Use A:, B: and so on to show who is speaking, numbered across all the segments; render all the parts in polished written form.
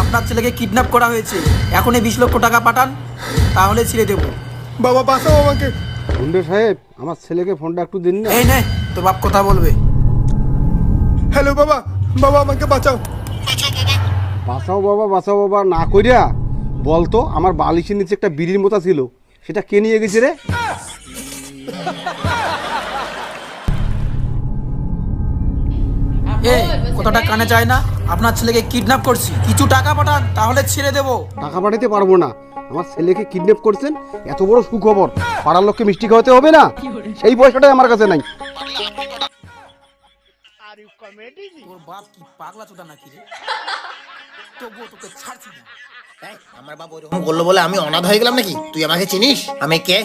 A: আপনার ছেলেকে কিডন্যাপ করা হয়েছে। এখনই 20 লক্ষ টাকা পাঠান, তাহলে ছেড়ে দেবো।
B: বাবা বাঁচাও আমাকে।
C: গুন্ডে সাহেব, আমার ছেলেকে ফোনটা একটু দিন না।
A: এই নে, তোর বাপ কথা বলবে।
B: হ্যালো বাবা, বাবা আমাকে বাঁচাও।
C: বাঁচাও বাবা না কইরা বলতো, আমার বালিশের নিচে একটা বিড়ির মতো ছিল, সেটা কে নিয়ে গেছে রে?
A: এই কথাটা কানে যায় না? আপনার ছেলেকে কিডন্যাপ করছি, কিছু টাকা পাঠান, তাহলে ছেড়ে দেবো।
C: টাকা পাঠাতে পারবো না। আমার ছেলেকে কিডন্যাপ করছেন, এত বড় সুখবর, পাড়ার লোককে মিষ্টি খাওয়াতে হবে না? সেই পয়সাটাই আমার কাছে নাই।
A: তোর বাপ কি পাগলা চোদা নাকি রে? তবুও তোকে ছাড়ছি না।
D: আমার বাপ ওইরকম বললো বলে আমি অনাথ হয়ে গেলাম নাকি? তুই আমাকে চিনিস? আমি কে?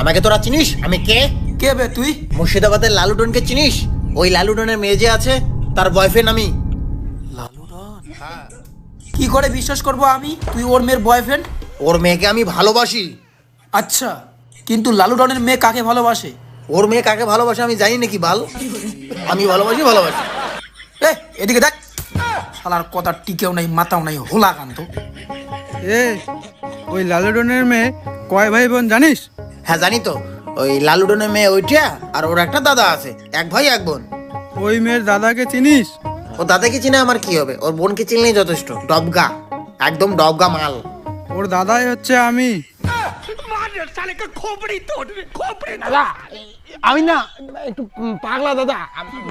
D: আমাকে তোরা চিনিস? আমি কে?
A: কে বে তুই?
D: মুর্শিদাবাদের লালুটনকে চিনিস? ওই লালুটনের মেয়ে যে আছে, তার বয়ফ্রেন্ড আমি।
A: লালুরন? কি করে বিশ্বাস করবো আমি তুই ওর মেয়ের বয়ফ্রেন্ড?
D: ওর মেয়েকে আমি ভালোবাসি।
A: আচ্ছা, কিন্তু লালুরনের মেয়ে কাকে ভালোবাসে?
D: ওর মেয়ে কাকে ভালোবাসে আমি জানি নাকি বাল? আমি ভালোবাসি।
A: এ এদিকে দেখ, শালার কথা টিকেও নাই, মাথাও নাই, হোলা কান্ত।
E: এ ওই লালুডনের মেয়ে কয় ভাই বোন জানিস?
D: হ্যাঁ জানি তো, ওই লালুটনের মেয়ে ওইটা, আর ওর একটা দাদা আছে, এক ভাই এক বোন।
E: ওই মেয়ের দাদাকে চিনিস?
D: ও দাদাকে চিনে আমার কি হবে? ওর বোনকে চিনলেই যথেষ্ট। ডবগা, একদম ডবগা মাল।
E: ওর দাদাই হচ্ছে আমি।
B: দাদা আমি না একটু পাগলা দাদা,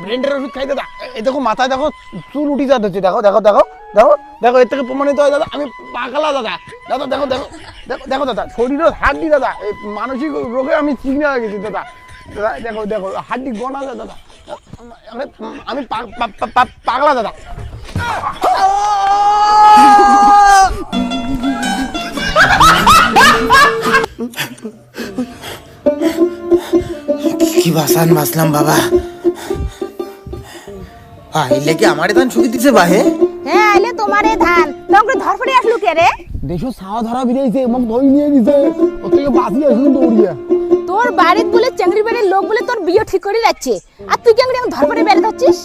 B: ব্রেন্ডের ওষুধ খাই দাদা। এই দেখো মাথায় দেখো চুল উঠি যাচ্ছে, দেখো দেখো দেখো দেখো দেখো, এর থেকে প্রমাণিত হয় দাদা আমি পাগলা দাদা। দাদা দেখো দেখো দেখো দেখো দাদা, শরীরের হাড্ডি দাদা, এই মানসিক রোগে আমি চিকনা হয়ে গেছি দাদা। দাদা দেখো দেখো হাড্ডি গোনা দাদা। আমি পাগলা দাদা।
D: কি বাসান বাসলাম বাবা। আইলে কি আমারে ধান শুকি দিছে বাহে?
F: হ্যাঁ আইলে তোমারে ধান তোকে ধরফড়ে আসলো কে রে?
B: দেশো ছাওয়া ধরা বেরিয়েছে, মোক ধরে নিয়ে গেছে, ওর থেকে বাঁচিয়ে আসুন দৌড়িয়ে।
F: তোর বাড়ির বলে চেংড়ি বাড়ির লোক বলে তোর বিয়ে ঠিক করে যাচ্ছে, আর তুই কেমন ধরফড়ে বের হচ্ছিস?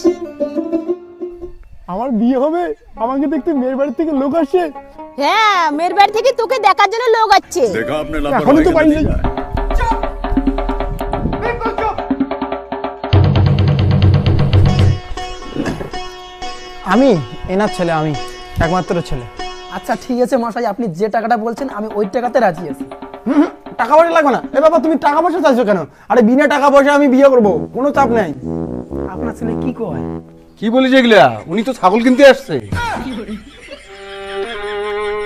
B: আমার বিয়ে হবে, আমাকে দেখতে মেয়ের বাড়ি থেকে লোক আসছে।
F: হ্যাঁ, মেয়ের বাড়ি থেকে তোকে দেখার জন্য লোক আসছে।
B: এখনই তো বাড়ি যাই। আমি এনার ছেলে, আমি একমাত্র ছেলে।
A: আচ্ছা ঠিক আছে মশাই, আপনি যে টাকাটা বলছেন আমি ওই টাকাতে রাজি আছি।
B: টাকা পয়সা লাগবে না। এ বাবা তুমি টাকা পয়সা চাইছো কেন? আরে বিনা টাকা পয়সা আমি বিয়ে করবো, কোনো চাপ নাই।
A: আপনার ছেলে কি কয়?
C: কি বলিস এগুলা? উনি তো ছাগল কিনতে আসছে।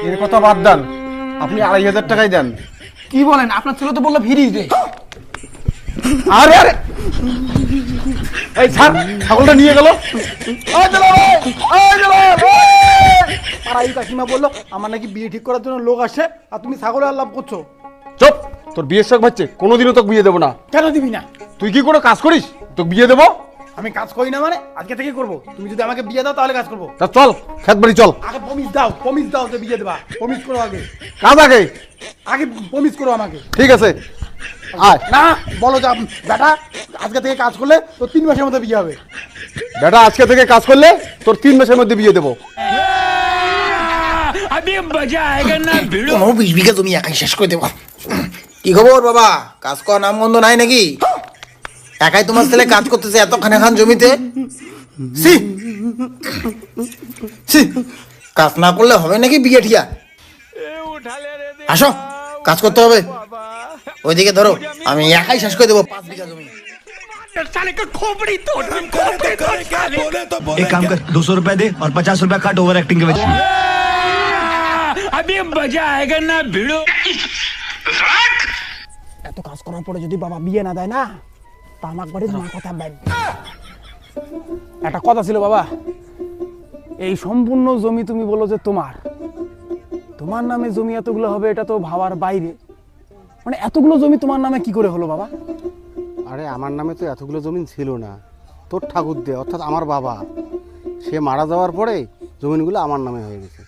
C: এর কথা বাদ দেন, আপনি 2,500 টাকাই দেন।
A: কি বলেন? আপনার ছেলে তো বললো ফিরি দে।
C: আরে আরে এই ছাড়, ছাগলটা নিয়ে গেল।
B: পাড়াই কাকিমা বললো আমার নাকি বিয়ে ঠিক করার জন্য লোক আসে, আর তুমি ছাগলে আলাপ করছো।
C: চুপ, তোর বিয়ের শখ বাচ্চে, কোনোদিনও তোকে বিয়ে দেবো না।
B: কেন দিবি না?
C: তুই কি কোনো কাজ করিস তোকে বিয়ে দেবো?
B: আমি কাজ করি না মানে আজকে থেকে করবো। তুমি যদি আমাকে বিয়ে দাও তাহলে কাজ করবো।
C: তা চল খেত বাড়ি চল।
B: আগে প্রমিস দাও যে বিয়ে দেবা। প্রমিস করো আগে,
C: কাজ আগে।
B: আগে প্রমিস করো আমাকে।
C: ঠিক আছে আয়।
B: না বলো যে বেটা আজকে থেকে কাজ করলে তো 3 মাসের মধ্যে বিয়ে হবে।
C: বেটা আজকে থেকে কাজ করলে তোর 3 মাসের মধ্যে বিয়ে দেবো।
D: 20 বিঘা তুমি একাই শেষ করে দেবো। কি খবর বাবা? কাজ করার নাম গন্ধ নাই নাকি? একাই তোমার ছেলে কাজ করতেছে এতখানে খান জমিতে। সি সি, কাজ না করলে হবে নাকি বিয়ে ঠিয়া? আসো কাজ করতে হবে। ওইদিকে ধরো, আমি একাই শেষ করে দেবো 5 বিঘা জমি।
G: एक काम कर 200 रुपए दे और 50 रुपए काट ओवर एक्टिंग के वजह।
B: এত কাজ করার পরে যদি বাবা বিয়ে না দেয় না, তা আমার বাড়ির মাথা থাকবেন। একটা কথা ছিল বাবা, এই সম্পূর্ণ জমি তুমি বলো যে তোমার নামে জমি এতগুলো হবে, এটা তো ভাবার বাইরে। মানে এতগুলো জমি তোমার নামে কি করে হলো বাবা?
C: আরে আমার নামে তো এতগুলো জমি ছিল না, তোর ঠাকুর দে অর্থাৎ আমার বাবা, সে মারা যাওয়ার পরে জমিনগুলো আমার নামে হয়ে গেছে।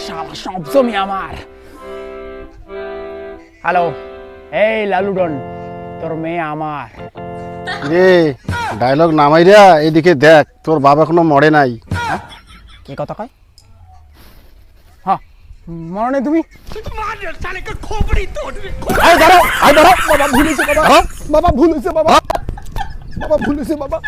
B: শালা সব জমি আমার। হ্যালো এই লালুডন, তোর মেয়ে আমার।
C: রে ডায়লগ নামাইরা এদিকে দেখ, তোর বাবা এখনো মরে নাই।
B: কি কথা কয়? হ্যাঁ, মনে নেই তুমি? আয় দাঁড়াও, বাবা ভুল হয়েছে বাবা, বাবা ভুল হয়েছে বাবা, বাবা ভুল হয়েছে বাবা।